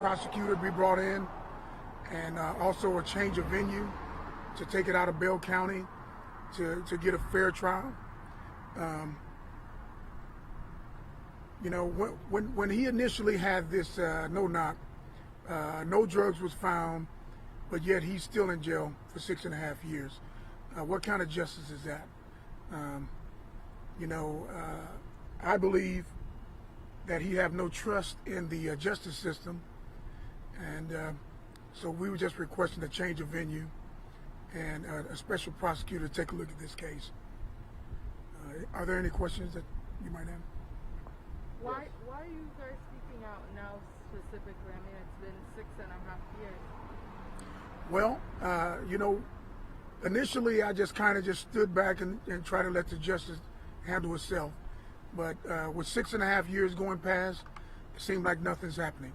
prosecutor be brought in, and also a change of venue to take it out of Bell County to get a fair trial. You know, when he initially had this no-knock, no drugs was found, but yet he's still in jail for 6.5 years. What kind of justice is that? You know, I believe that he have no trust in the justice system, and so we were just requesting a change of venue and a special prosecutor to take a look at this case. Are there any questions that you might have? Why are you guys speaking out now specifically? I mean, it's been 6.5 years. Well, you know, initially I just kind of just stood back and tried to let the justice handle itself. But with 6.5 years going past, it seemed like nothing's happening.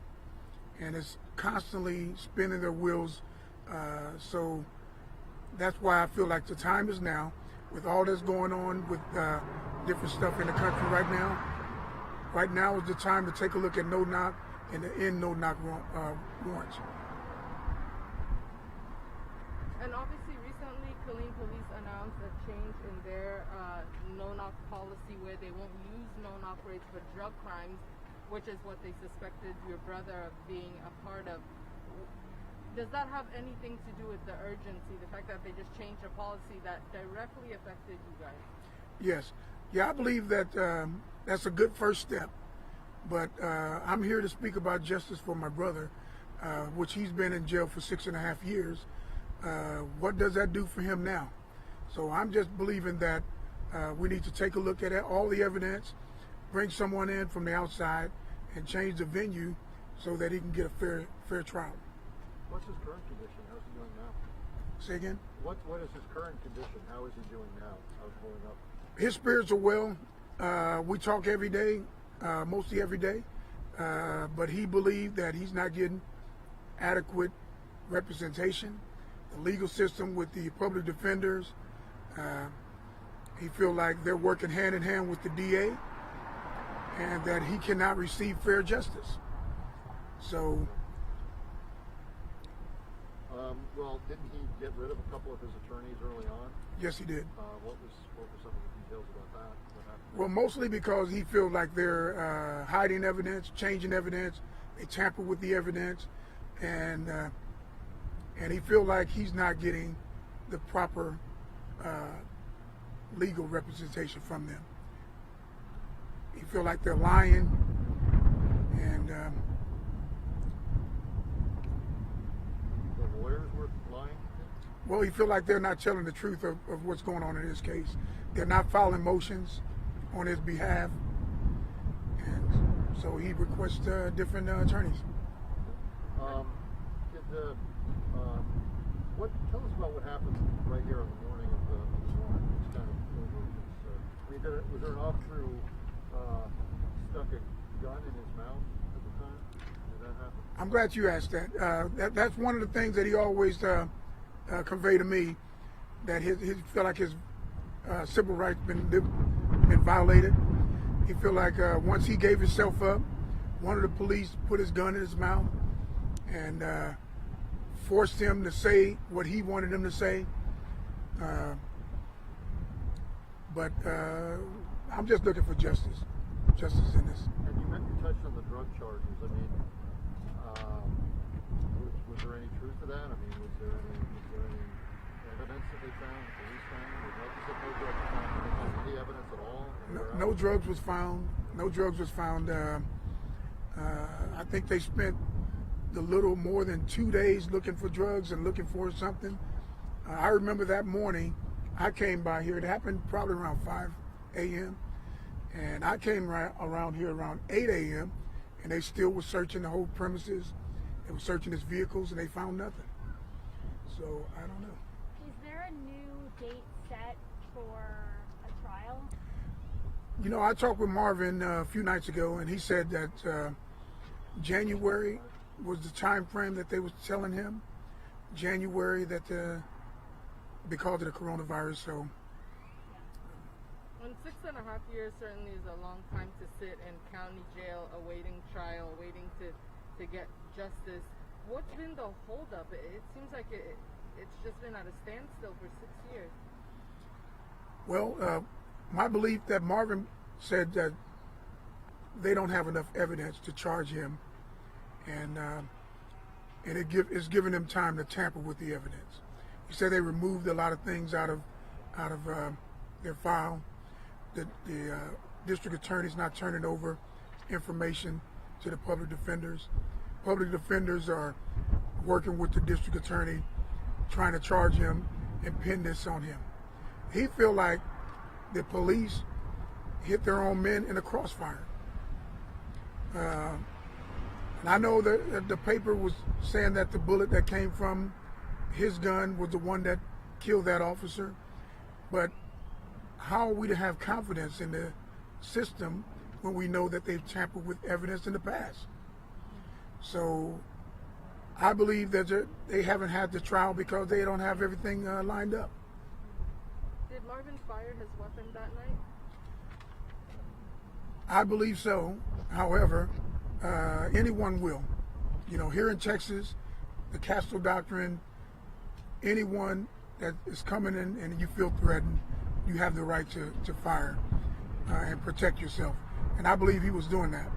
And it's constantly spinning their wheels. So that's why I feel like the time is now, with all that's going on with different stuff in the country right now. Right now is the time to take a look at no-knock and to end no-knock warrants. And obviously, recently, Killeen Police announced a change in their no-knock policy where they won't use no-knock rates for drug crimes, which is what they suspected your brother of being a part of. Does that have anything to do with the urgency, the fact that they just changed a policy that directly affected you guys? Yes. Yeah, I believe that that's a good first step. But I'm here to speak about justice for my brother, which he's been in jail for 6.5 years. What does that do for him now? So I'm just believing that we need to take a look at all the evidence, bring someone in from the outside, and change the venue so that he can get a fair trial. What's his current condition? How's he doing now? Say again? What is his current condition? How is he doing now? How's he holding up? His spirits are well. We talk every day, mostly every day, but he believed that he's not getting adequate representation. The legal system with the public defenders, he feels like they're working hand in hand with the DA, and that he cannot receive fair justice. So, well, didn't he get rid of a couple of his attorneys early on? yes, he did. What were some of the details about that? What happened? Well, mostly because he feels like they're hiding evidence, changing evidence, they tamper with the evidence, and he feels like he's not getting the proper legal representation from them. He feels like they're lying, and The lawyers were lying? well, he feels like they're not telling the truth of what's going on in his case. They're not filing motions on his behalf, and so he requests different attorneys. Tell us about what happened right here on the morning of the warrant. It's kind of was there an officer who stuck a gun in his mouth at the time? Did that happen? I'm glad you asked that. That's one of the things that he always conveyed to me, that he feel like his civil rights been violated. He feel like once he gave himself up, one of the police put his gun in his mouth and forced him to say what he wanted him to say. But I'm just looking for justice in this. And you touched on the drug charges. I mean, was there any truth to that? I mean, was there any evidence that they found, the police found? You said no drugs were found. Did they find any evidence at all? No drugs was found. No drugs was found. I think they spent a little more than 2 days looking for drugs and looking for something. I remember that morning I came by here. It happened probably around 5 a.m. And I came around here around 8 a.m. and they still were searching the whole premises. They were searching his vehicles and they found nothing. So I don't know. Is there a new date set for a trial? You know, I talked with Marvin a few nights ago, and he said that January was the time frame that they was telling him. January, that because of the coronavirus. So. And 6.5 years certainly is a long time to sit in county jail awaiting trial, waiting to get justice. What's been the holdup? It seems like it's just been at a standstill for 6 years. Well, my belief that Marvin said that they don't have enough evidence to charge him, and it's giving them time to tamper with the evidence. He said they removed a lot of things out of their file. The district attorney's not turning over information to the public defenders. Public defenders are working with the district attorney, trying to charge him and pin this on him. He feel like the police hit their own men in the crossfire. And I know that the paper was saying that the bullet that came from his gun was the one that killed that officer. But how are we to have confidence in the system when we know that they've tampered with evidence in the past? So I believe that they haven't had the trial because they don't have everything lined up. Did Marvin fire his weapon that night? I believe so. However, anyone will. You know, here in Texas, the Castro Doctrine, anyone that is coming in and you feel threatened, you have the right to fire and protect yourself. And I believe he was doing that.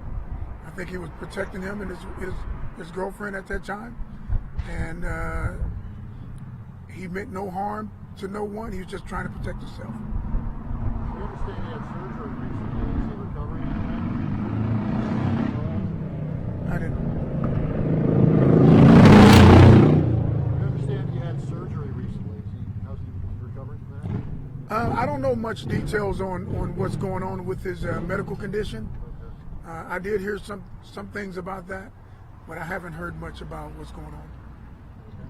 I think he was protecting him and his girlfriend at that time. And he meant no harm to no one. He was just trying to protect himself. We understand he had surgery recently. Is he recovering? I didn't. We understand he had surgery recently. How's he recovering from that? I don't know much details on what's going on with his medical condition. Okay. I did hear some things about that, but I haven't heard much about what's going on. Okay.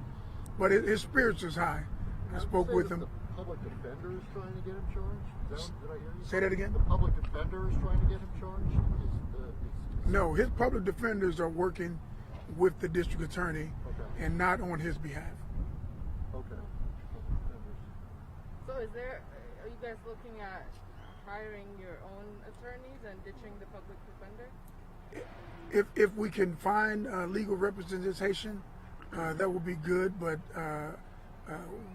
But his spirits is high. I spoke with him. The public defender is trying to get him charged? Did I hear you? Say that again? The public defender is trying to get him charged? No, his public defenders are working with the district attorney Okay. and not on his behalf. Okay. So are you guys looking at hiring your own attorneys and ditching the public defender? If we can find legal representation, that would be good, but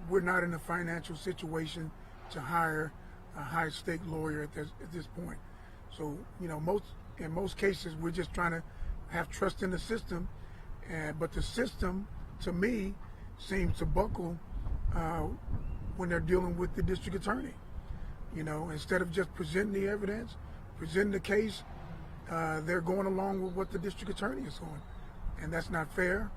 we're not in a financial situation to hire a high-stake lawyer at this point. So, you know, in most cases, we're just trying to have trust in the system, but the system, to me, seems to buckle when they're dealing with the district attorney. You know, instead of just presenting the evidence, presenting the case, they're going along with what the district attorney is doing, and that's not fair.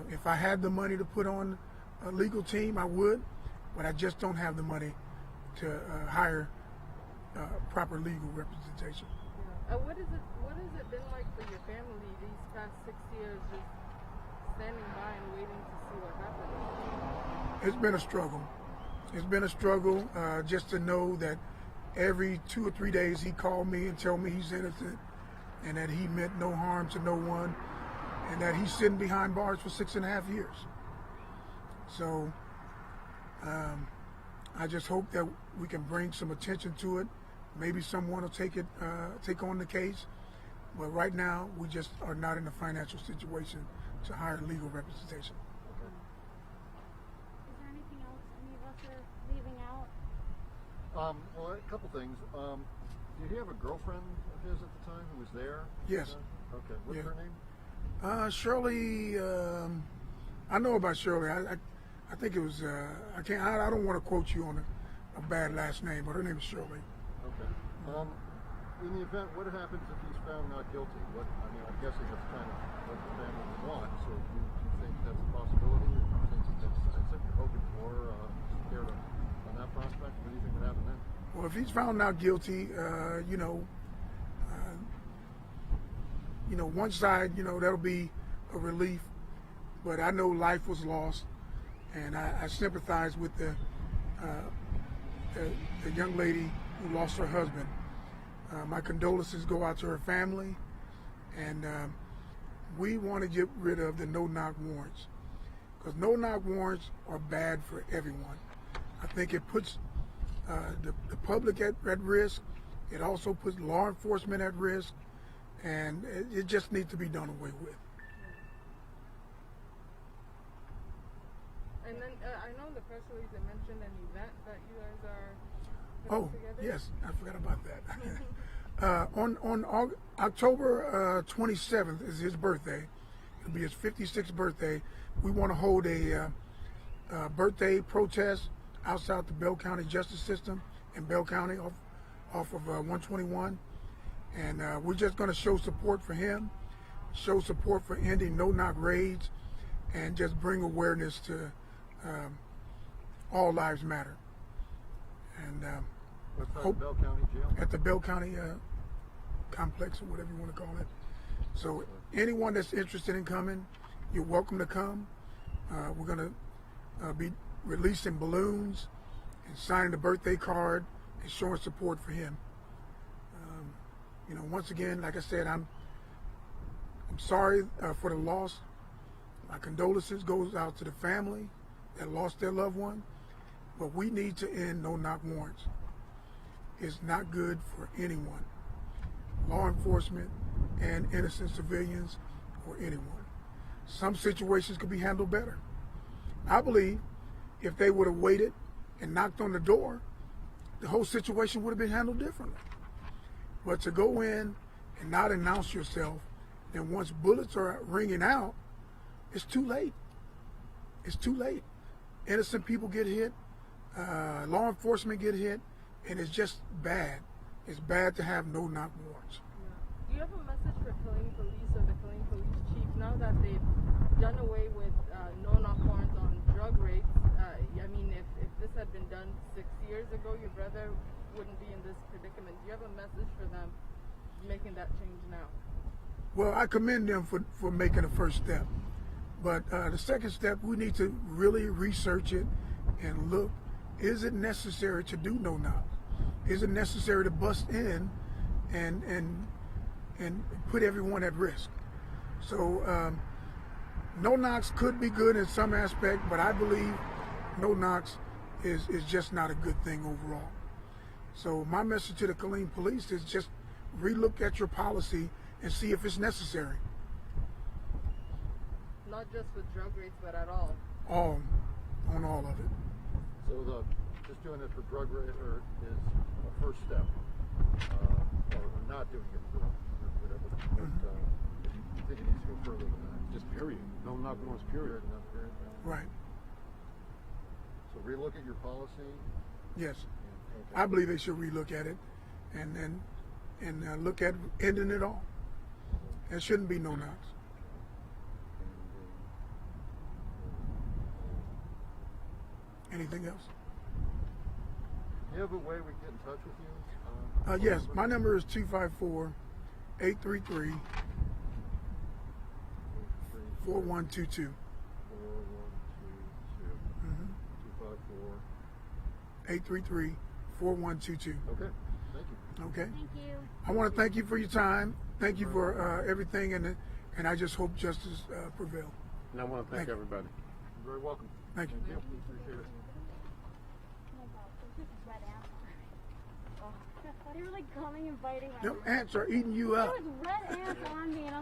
If I had the money to put on a legal team, I would, but I just don't have the money to hire proper legal representation. Yeah. What has it been like for your family these past 6 years, just standing by and waiting to see what happens? It's been a struggle. It's been a struggle just to know that every 2 or 3 days he called me and tell me he's innocent and that he meant no harm to no one and that he's sitting behind bars for 6.5 years. So I just hope that we can bring some attention to it. Maybe someone will take on the case. But right now, we just are not in a financial situation to hire legal representation. Is there anything else any of us are leaving out? Well, a couple things. Did he have a girlfriend of his at the time who was there? Yes. Okay. What's Yeah. her name? Shirley, I know about Shirley. I think it was, I don't want to quote you on a bad last name, but her name is Shirley. Okay. In the event, what happens if he's found not guilty? I'm guessing that's kind of what the family would want. So do you think that's a possibility? Or do you think that's what you're hoping for? Scared on that prospect? What do you think would happen then? Well, if he's found not guilty, one side, that'll be a relief. But I know life was lost, and I sympathize with the young lady who lost her husband. My condolences go out to her family, and we want to get rid of the no-knock warrants, because no-knock warrants are bad for everyone. I think it puts the public at risk. It also puts law enforcement at risk, and it just needs to be done away with. in the press release it mentioned an event that you guys are Oh, putting together? yes, I forgot about that. On October 27th is his birthday. It'll be his 56th birthday. We want to hold a birthday protest outside the Bell County Justice System in Bell County off of 121. And we're just going to show support for him, show support for ending no-knock raids, and just bring awareness to all lives matter. And Outside Bell County Jail? at the Bell County complex, or whatever you want to call it. So anyone that's interested in coming, you're welcome to come. We're going to be releasing balloons and signing the birthday card and showing support for him. Once again, like I said, I'm sorry for the loss. My condolences goes out to the family that lost their loved one. But we need to end no-knock warrants. It's not good for anyone, law enforcement and innocent civilians or anyone. Some situations could be handled better. I believe if they would have waited and knocked on the door, the whole situation would have been handled differently. But to go in and not announce yourself, and once bullets are ringing out, it's too late. It's too late. Innocent people get hit, law enforcement get hit, and it's just bad. It's bad to have no-knock warrants. Yeah. Do you have a message for Killeen Police or the Killeen Police Chief now that they've done away with no-knock warrants on drug raids? I mean, if this had been done 6 years ago, your brother wouldn't be in this predicament. Do you have a message for them making that change now? Well, I commend them for making the first step. But the second step, we need to really research it and look, is it necessary to do no-knock? Is it necessary to bust in and put everyone at risk? So no-knocks could be good in some aspect, but I believe no-knocks is just not a good thing overall. So my message to the Killeen Police is just relook at your policy and see if it's necessary. Not just with drug raids, but at all. On all of it. So just doing it for drug rate is a first step, or not doing it for whatever. But I think it needs to go further than that. Just period. No knock warrants, period. Period. Right. So relook at your policy. Yes. Okay. I believe they should relook at it and look at ending it all. There shouldn't be no knocks. Anything else? Do you have a way we can get in touch with you? Yes, my number is 254-833-4122. 4122. 254. 833-4122. Okay. Thank you. Okay. Thank you. I want to thank you for your time. Thank you for everything, and I just hope justice prevail. And I want to thank Thank you. everybody. You're very welcome. Thank you. Thank you. Appreciate it. Oh my God, this is red ants. Oh, they were like coming and biting my Them ants are eating you There up. was red ants on me, and